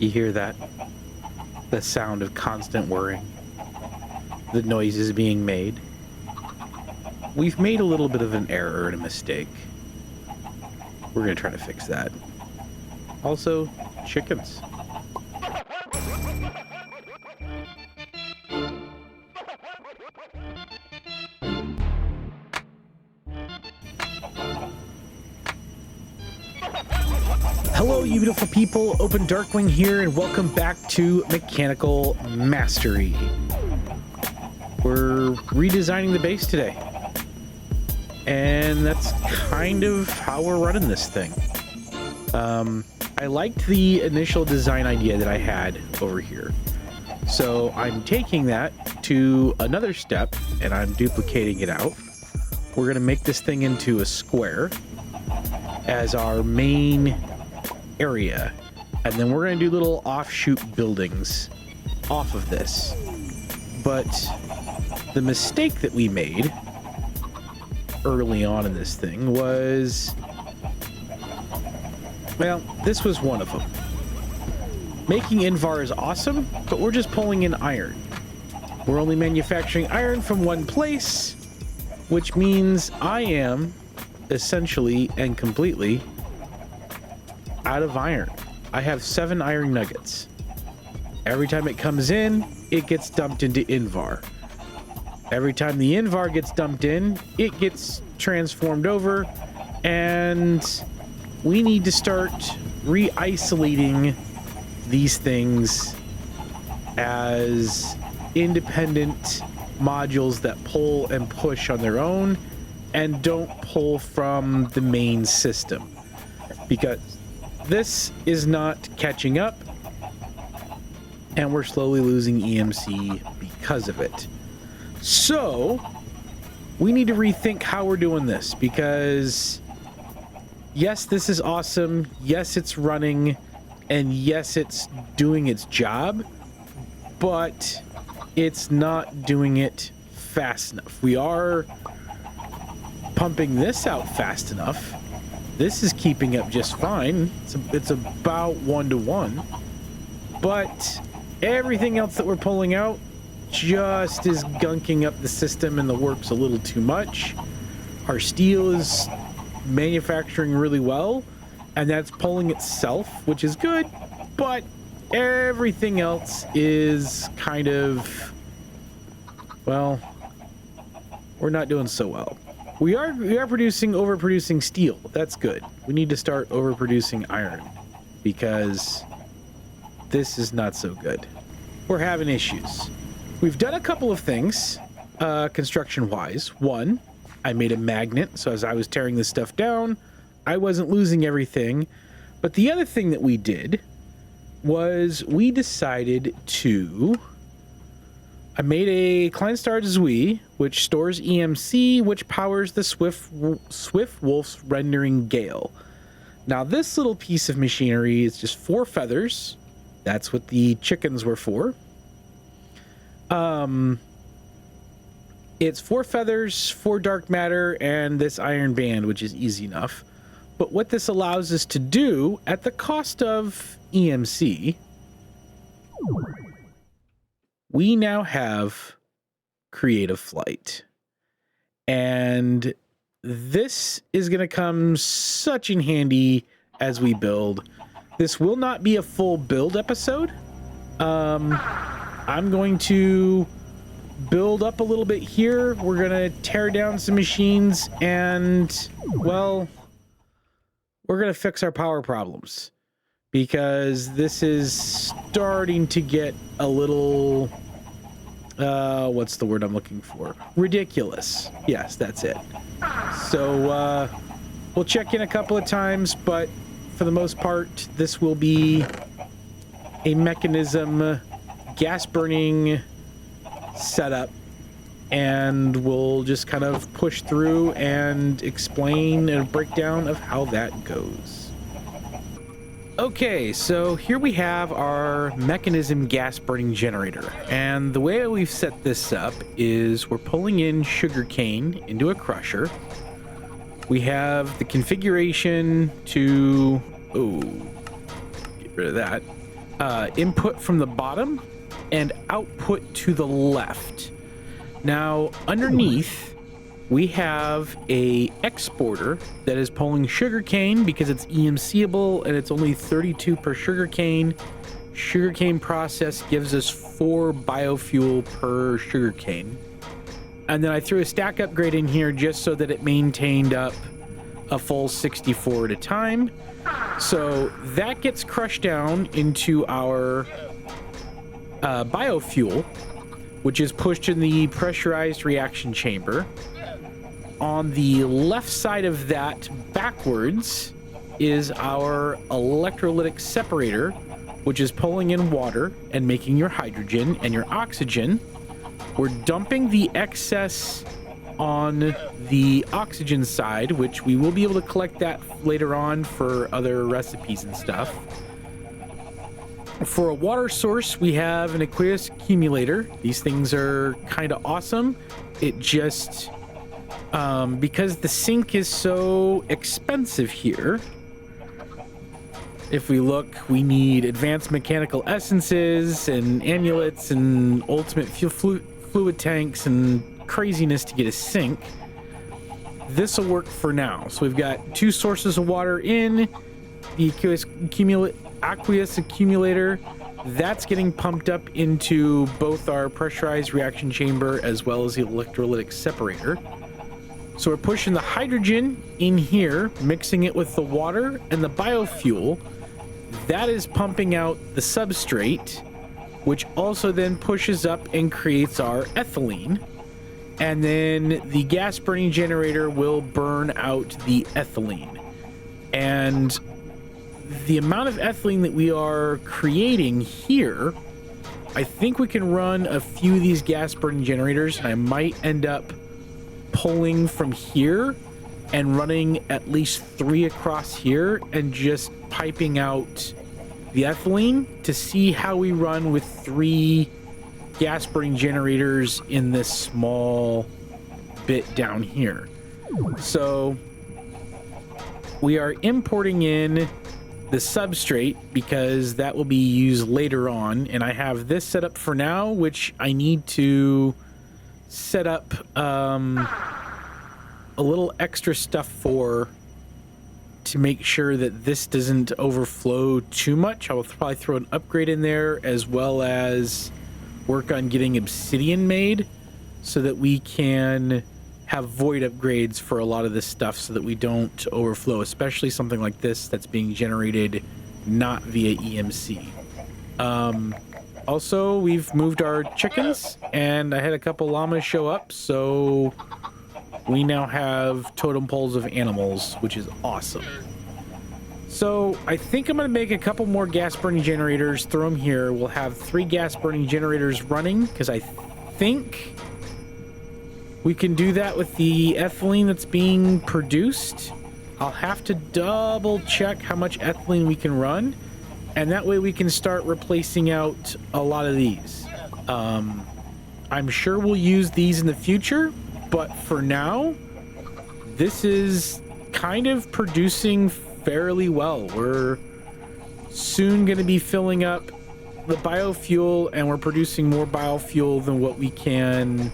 You hear that? The sound of constant whirring. The noises being made. We've made a little bit of an error and a mistake. We're going to try to fix that. Also, chickens. Hello, you beautiful people. OpenDarkwing here, and welcome back to Mechanical Mastery. We're redesigning the base today. And that's kind of how we're running this thing. I liked the initial design idea that I had over here. So I'm taking that to another step, and I'm duplicating it out. We're going to make this thing into a square as our main area, and then we're going to do little offshoot buildings off of this. But the mistake that we made early on in this thing was, well, this was one of them. Making Invar is awesome, but we're just pulling in iron. We're only manufacturing iron from one place, which means I am essentially and completely out of iron. I have 7 iron nuggets. Every time it comes in, it gets dumped into Invar. Every time the Invar gets dumped in, it gets transformed over, and we need to start re-isolating these things as independent modules that pull and push on their own and don't pull from the main system, because this is not catching up and we're slowly losing EMC because of it. So we need to rethink how we're doing this, because yes, this is awesome. Yes, it's running, and yes, it's doing its job, but it's not doing it fast enough. We are pumping this out fast enough. This is keeping up just fine. It's about 1-to-1, but everything else that we're pulling out just is gunking up the system, and the work's a little too much. Our steel is manufacturing really well, and that's pulling itself, which is good, but everything else is kind of, well, we're not doing so well. We are overproducing steel. That's good. We need to start overproducing iron, because this is not so good. We're having issues. We've done a couple of things, construction-wise. One, I made a magnet, so as I was tearing this stuff down, I wasn't losing everything. But the other thing that we did was we decided to... I made a Kleinstar Zui, which stores EMC, which powers the Swift Wolf's rendering Gale. Now, this little piece of machinery is just 4 feathers. That's what the chickens were for. It's 4 feathers, 4 dark matter, and this iron band, which is easy enough. But what this allows us to do, at the cost of EMC, we now have creative flight. And this is going to come such in handy as we build. This will not be a full build episode. I'm going to build up a little bit here. We're going to tear down some machines, and, well, we're going to fix our power problems, because this is starting to get a little, what's the word I'm looking for? Ridiculous. Yes, that's it. So, we'll check in a couple of times, but for the most part, this will be a mechanism gas burning setup, and we'll just kind of push through and explain a breakdown of how that goes. Okay, so here we have our mechanism gas burning generator, and the way we've set this up is we're pulling in sugarcane into a crusher. We have the configuration to, get rid of that. input from the bottom and output to the left. Now, underneath, we have a exporter that is pulling sugarcane because it's EMCable and it's only 32 per sugarcane. Sugarcane process gives us 4 biofuel per sugarcane. And then I threw a stack upgrade in here just so that it maintained up a full 64 at a time. So that gets crushed down into our biofuel, which is pushed in the pressurized reaction chamber. On the left side of that backwards is our electrolytic separator, which is pulling in water and making your hydrogen and your oxygen. We're dumping the excess on the oxygen side, which we will be able to collect that later on for other recipes and stuff. For a water source, we have an aqueous accumulator. These things are kind of awesome. It just, because the sink is so expensive here, if we look, we need advanced mechanical essences and amulets and ultimate fluid tanks and craziness to get a sink. This will work for now. So we've got 2 sources of water in the aqueous accumulator. That's getting pumped up into both our pressurized reaction chamber as well as the electrolytic separator. So we're pushing the hydrogen in here, mixing it with the water and the biofuel. That is pumping out the substrate, which also then pushes up and creates our ethylene. And then the gas burning generator will burn out the ethylene. And the amount of ethylene that we are creating here, I think we can run a few of these gas burning generators, and I might end up pulling from here and running at least 3 across here and just piping out the ethylene to see how we run with 3 gas burning generators in this small bit down here. So we are importing in the substrate because that will be used later on, and I have this set up for now, which I need to set up a little extra stuff for to make sure that this doesn't overflow too much. I will probably throw an upgrade in there as well as work on getting obsidian made so that we can have void upgrades for a lot of this stuff so that we don't overflow, especially something like this that's being generated not via EMC. Also, we've moved our chickens and I had a couple llamas show up, so we now have totem poles of animals, which is awesome. So I think I'm going to make a couple more gas burning generators, throw them here. We'll have 3 gas burning generators running because I think we can do that with the ethylene that's being produced. I'll have to double check how much ethylene we can run, and that way we can start replacing out a lot of these. I'm sure we'll use these in the future, but for now, this is kind of producing fairly well. We're soon going to be filling up the biofuel, and we're producing more biofuel than what we can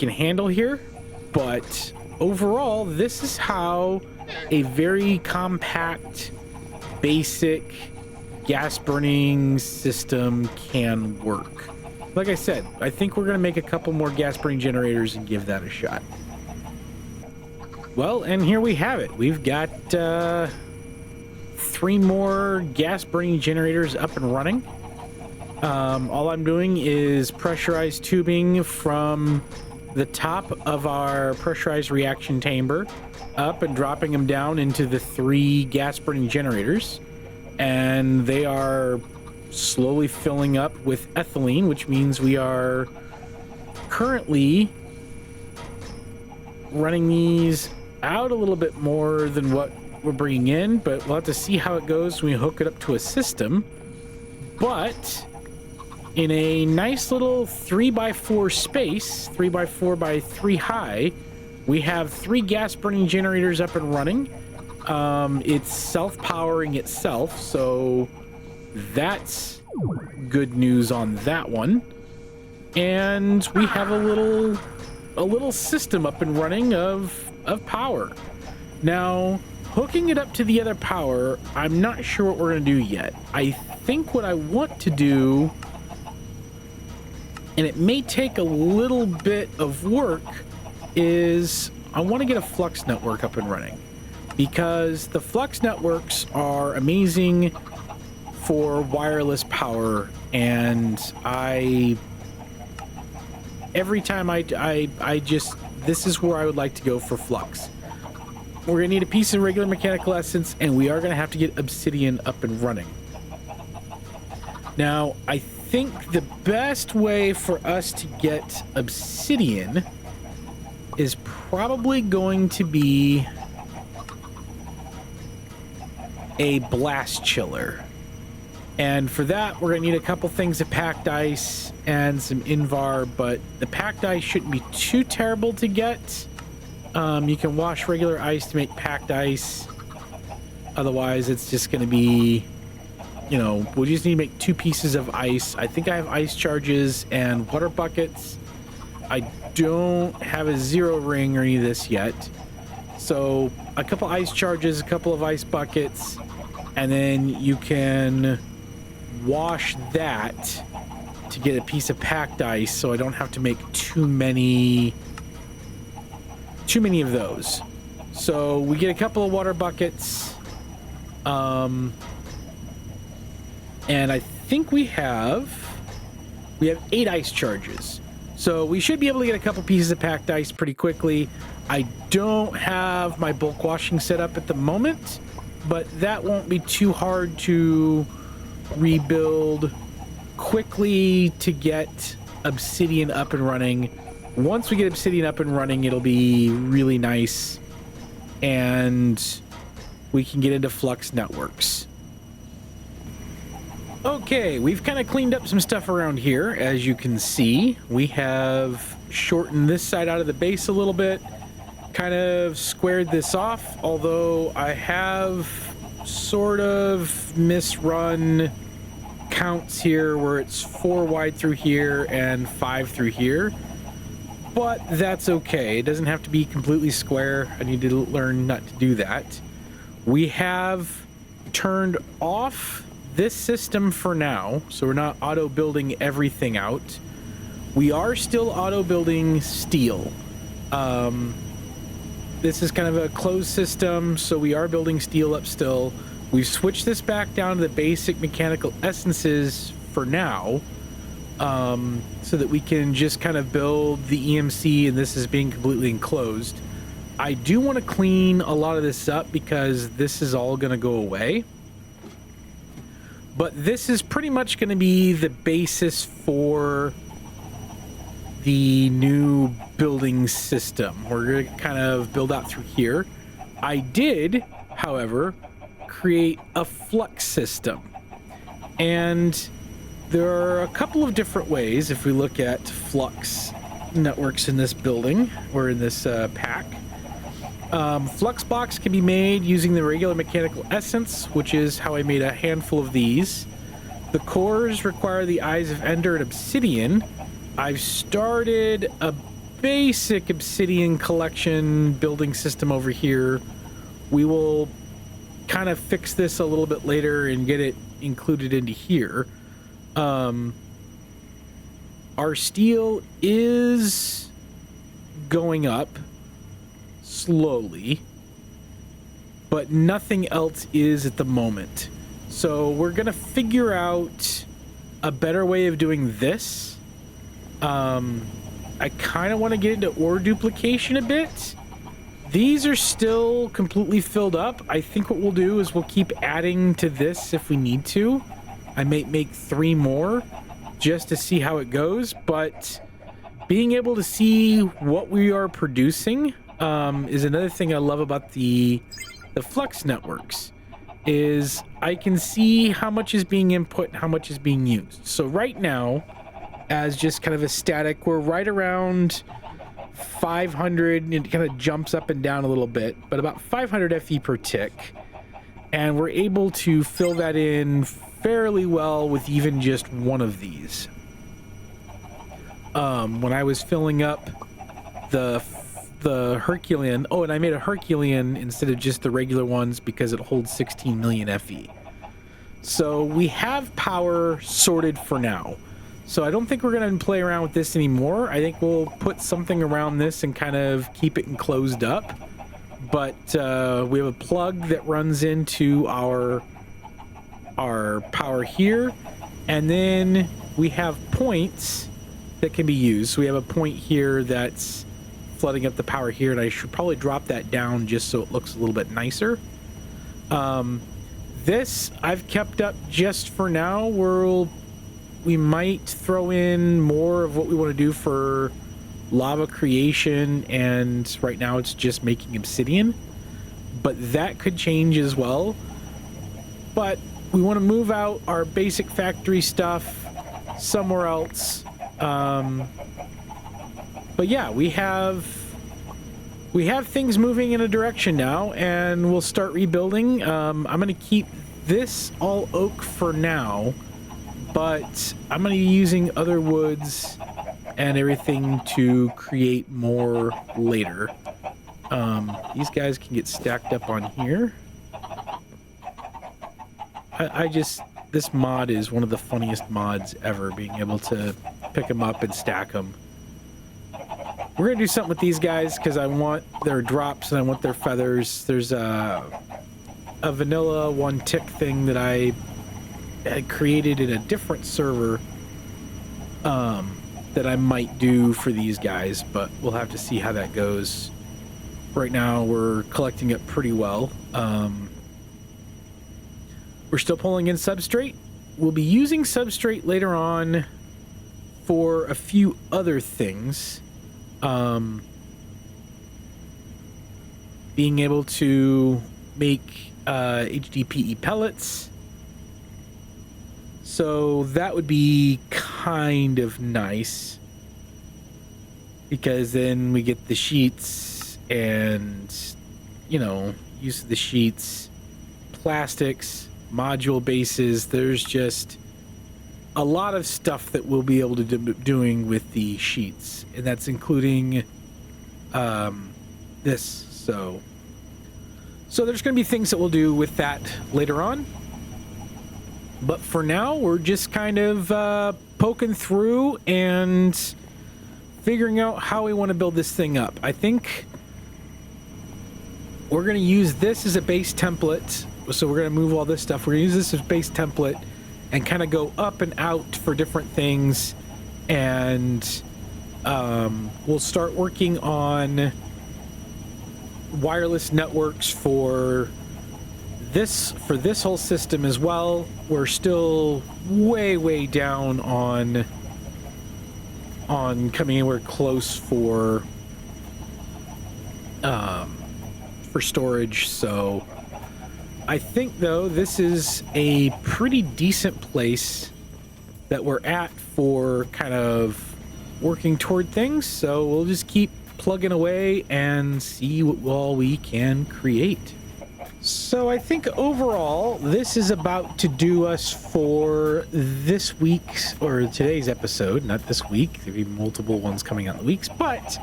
handle here. But overall, this is how a very compact, basic gas burning system can work. Like I said, I think we're going to make a couple more gas burning generators and give that a shot. Well, and here we have it. We've got 3 more gas burning generators up and running. All I'm doing is pressurized tubing from the top of our pressurized reaction chamber up and dropping them down into the 3 gas burning generators. And they are slowly filling up with ethylene, which means we are currently running these out a little bit more than what we're bringing in, but we'll have to see how it goes when we hook it up to a system. But in a nice little 3x4 space, 3x4x3 high, we have 3 gas burning generators up and running. It's self-powering itself, so That's good news on that one. And we have a little system up and running of power. Now, hooking it up to the other power, I'm not sure what we're going to do yet. I think what I want to do, and it may take a little bit of work, is I want to get a FLUX network up and running, because the FLUX networks are amazing for wireless power, and every time I just, this is where I would like to go for FLUX. We're gonna need a piece of regular mechanical essence, and we are gonna have to get obsidian up and running. Now, I think the best way for us to get obsidian is probably going to be a blast chiller. And for that, we're going to need a couple things of packed ice and some Invar, but the packed ice shouldn't be too terrible to get. You can wash regular ice to make packed ice. Otherwise, it's just going to be, you know, we just need to make 2 pieces of ice. I think I have ice charges and water buckets. I don't have a 0 ring or any of this yet. So a couple ice charges, a couple of ice buckets, and then you can wash that to get a piece of packed ice, so I don't have to make too many of those. So we get a couple of water buckets, and I think we have 8 ice charges, so we should be able to get a couple pieces of packed ice pretty quickly. I don't have my bulk washing set up at the moment, but that won't be too hard to rebuild quickly to get obsidian up and running. Once we get obsidian up and running, it'll be really nice, and we can get into FLUX networks. Okay, we've kind of cleaned up some stuff around here. As you can see, we have shortened this side out of the base a little bit, kind of squared this off, although I have sort of misrun counts here where it's 4 wide through here and 5 through here, but that's okay. It doesn't have to be completely square. I need to learn not to do that. We have turned off this system for now, so we're not auto building everything out. We are still auto building steel. This is kind of a closed system, so we are building steel up still. We've switched this back down to the basic mechanical essences for now, so that we can just kind of build the EMC, and this is being completely enclosed. I do want to clean a lot of this up because this is all going to go away. But this is pretty much going to be the basis for the new building system. We're going to kind of build out through here. I did, however, create a FLUX system. And there are a couple of different ways if we look at FLUX networks in this building or in this pack. Flux blocks can be made using the regular mechanical essence, which is how I made a handful of these. The cores require the Eyes of Ender and obsidian. I've started a basic obsidian collection building system over here. We will kind of fix this a little bit later and get it included into here. Our steel is going up slowly, but nothing else is at the moment. So we're gonna figure out a better way of doing this. I kind of want to get into ore duplication a bit. These are still completely filled up. I think what we'll do is we'll keep adding to this if we need to. I may make 3 more just to see how it goes, but being able to see what we are producing is another thing I love about the FLUX networks, is I can see how much is being input and how much is being used. So right now, as just kind of a static, we're right around 500. It kind of jumps up and down a little bit, but about 500 FE per tick. And we're able to fill that in fairly well with even just one of these. When I was filling up the Herculean, and I made a Herculean instead of just the regular ones because it holds 16 million FE. So we have power sorted for now. So I don't think we're going to play around with this anymore. I think we'll put something around this and kind of keep it enclosed up. But we have a plug that runs into our power here, and then we have points that can be used. So we have a point here that's flooding up the power here, and I should probably drop that down just so it looks a little bit nicer. This I've kept up just for now. We might throw in more of what we want to do for lava creation, and right now it's just making obsidian, but that could change as well. But we want to move out our basic factory stuff somewhere else. But yeah, we have things moving in a direction now, and we'll start rebuilding. I'm going to keep this all oak for now, but I'm going to be using other woods and everything to create more later. These guys can get stacked up on here. This mod is one of the funniest mods ever, being able to pick them up and stack them. We're gonna do something with these guys because I want their drops and I want their feathers. There's a vanilla one tick thing that I had created in a different server that I might do for these guys, but we'll have to see how that goes. Right now we're collecting it pretty well. We're still pulling in substrate. We'll be using substrate later on for a few other things. Being able to make HDPE pellets. So that would be kind of nice, because then we get the sheets and, you know, use of the sheets, plastics, module bases. There's just a lot of stuff that we'll be able to do doing with the sheets, and that's including this. So there's going to be things that we'll do with that later on. But for now, we're just kind of poking through and figuring out how we want to build this thing up. I think we're going to use this as a base template. So we're going to move all this stuff. We're going to use this as base template and kind of go up and out for different things. And we'll start working on wireless networks for this whole system as well. We're still way down on coming anywhere close for storage. So I think, though, this is a pretty decent place that we're at for kind of working toward things. So we'll just keep plugging away and see what all we can create. So I think overall, this is about to do us for this week's, or today's episode, not this week. There'll be multiple ones coming out in the weeks, but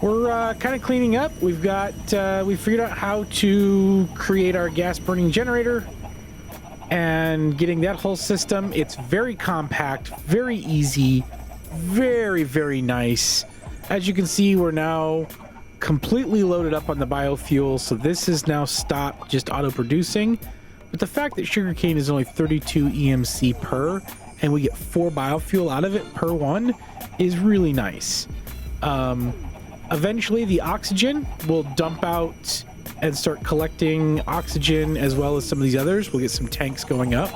we're kind of cleaning up. We figured out how to create our gas burning generator and getting that whole system. It's very compact, very easy, very nice. As you can see, we're now completely loaded up on the biofuel, so this is now stopped just auto producing. But the fact that sugarcane is only 32 EMC per, and we get 4 biofuel out of it per one, is really nice. Eventually the oxygen will dump out and start collecting oxygen, as well as some of these others. We'll get some tanks going up.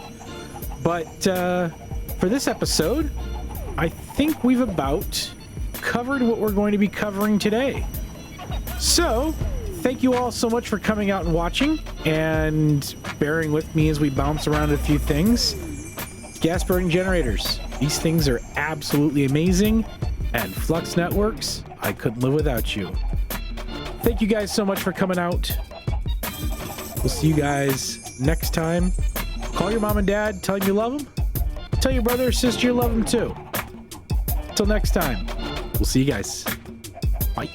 But for this episode, I think we've about covered what we're going to be covering today. So thank you all so much for coming out and watching and bearing with me as we bounce around a few things. Gas burning generators, these things are absolutely amazing, and Flux networks, I couldn't live without you. Thank you guys so much for coming out. We'll see you guys next time. Call your mom and dad, tell them you love them. Tell your brother or sister you love them too. Until next time, we'll see you guys. Bye.